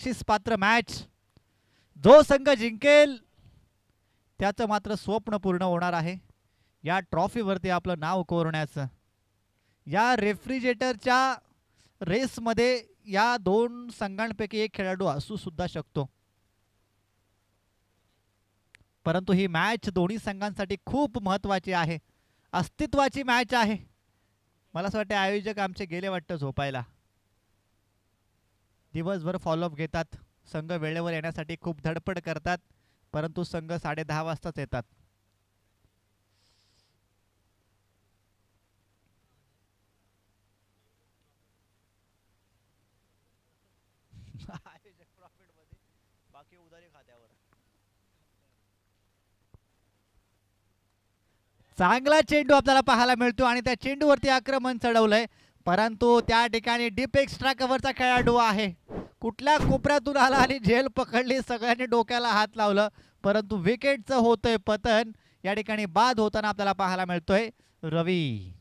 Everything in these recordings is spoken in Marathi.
बक्षीस पात्र मॅच. जो संघ जिंकेल त्याचं मात्र स्वप्न पूर्ण होणार आहे, या ट्रॉफीवरती आपलं नाव कोरण्याचं. या रेफ्रिजरेटरच्या रेसमध्ये या दोन संघांपैकी एक खेळाडू असू सुद्धा शकतो, परंतु ही मॅच दोन्ही संघांसाठी खूप महत्त्वाची आहे, अस्तित्वाची मॅच आहे. मला असं वाटतं आयोजक आमचे गेले वाटतं झोपायला. दिवसभर फॉलोअप घेतात, संघ वेळेवर येण्यासाठी खूप धडपड करतात, परंतु संघ 10:30 वाजताच येतात. बाकी उधारी खात्यावर. चांगला चेंडू आपल्याला पाहायला मिळतो आणि त्या चेंडूवरती आक्रमण चढवलंय, परंतु त्या ठिकाणी डीप एक्स्ट्रा कव्हरचा खेळाडू आहे. कुठल्या कोपऱ्यातून आला आणि झेल पकडली, सगळ्यांनी डोक्याला हात लावलं, परंतु विकेटचं होतंय पतन. या ठिकाणी बाद होताना आपल्याला पाहायला मिळतोय रवी.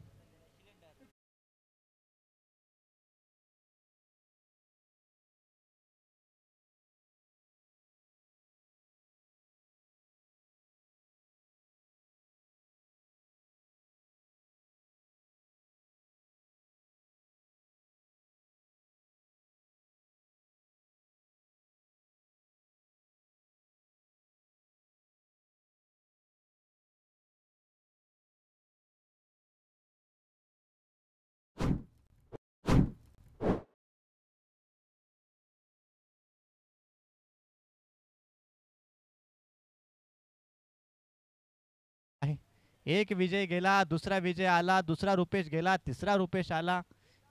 एक विजय गेला, दुसरा विजय आला, दुसरा रुपेश गेला, तिसरा रुपेश आला.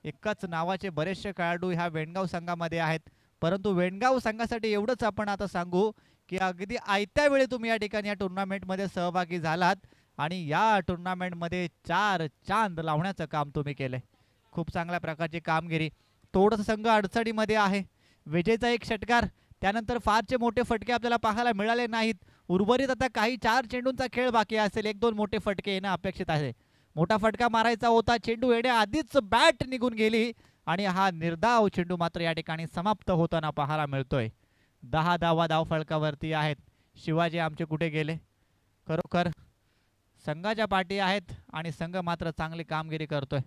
एकच नावाचे बरेचसे खेळाडू ह्या वेणगाव संघामध्ये आहेत, परंतु वेणगाव संघासाठी एवढंच आपण आता सांगू की अगदी आयत्या वेळी तुम्ही या ठिकाणी या टुर्नामेंटमध्ये सहभागी झालात आणि या टुर्नामेंटमध्ये 4 चांद लावण्याचं काम तुम्ही केलंय. खूप चांगल्या प्रकारची कामगिरी. थोडंसं संघ अडचणीमध्ये आहे. विजयचा एक षटकार, त्यानंतर फारचे मोठे फटके आपल्याला पाहायला मिळाले नाहीत. उर्वरित आता काही 4 चेंडूंचा खेळ बाकी असेल, 1-2 मोठे फटके येणं अपेक्षित आहे. मोठा फटका मारायचा होता, चेंडू येण्याआधीच बॅट निघून गेली आणि हा निर्धाव चेंडू मात्र या ठिकाणी समाप्त होताना पाहायला मिळतोय. 10 धावा धाव फलकावरती आहेत. शिवाजी आमचे कुठे गेले? खरोखर संघाच्या पाठी आहेत आणि संघ मात्र चांगली कामगिरी करतोय.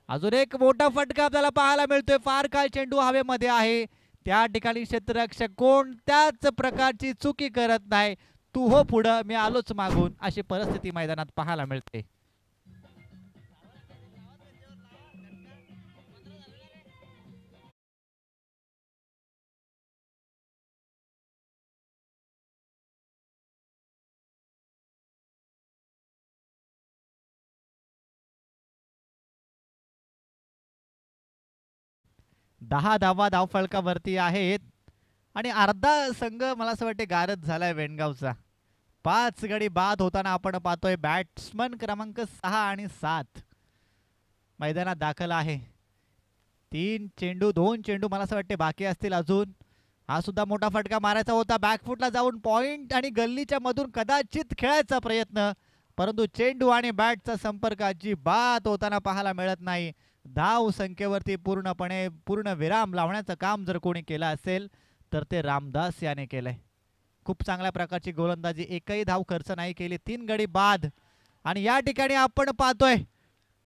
अजून एक मोठा फटका आपल्याला पाहायला मिळतोय. फार काळ चेंडू हवेमध्ये आहे, त्या ठिकाणी क्षेत्ररक्षक कोणत्याच प्रकारची चुकी करत नाही. तू हो पुढं, मी आलोच मागून, अशी परिस्थिती मैदानात पाहायला मिळते. दहा धावा धावफलकावरती आहेत आणि अर्धा संघ मला असं वाटते गारद झालाय वेणगावचा. 5 गडी बाद होताना आपण पाहतोय. बॅट्समन क्रमांक 6 आणि 7 मैदानात दाखल आहे. 2 चेंडू मला असं वाटते बाकी असतील अजून. हा सुद्धा मोठा फटका मारायचा होता, बॅकफुटला जाऊन पॉइंट आणि गल्लीच्या मधून कदाचित खेळायचा प्रयत्न, परंतु चेंडू आणि बॅटचा संपर्क अजिबात होताना पाहायला मिळत नाही. धाव संख्येवरती पूर्ण विराम लावण्याचं काम जर कोणी केलं असेल तर ते रामदास याने केलंय. खूप चांगल्या प्रकारची गोलंदाजी, एकही धाव खर्च नाही केली, 3 गडी बाद. आणि या ठिकाणी आपण पाहतोय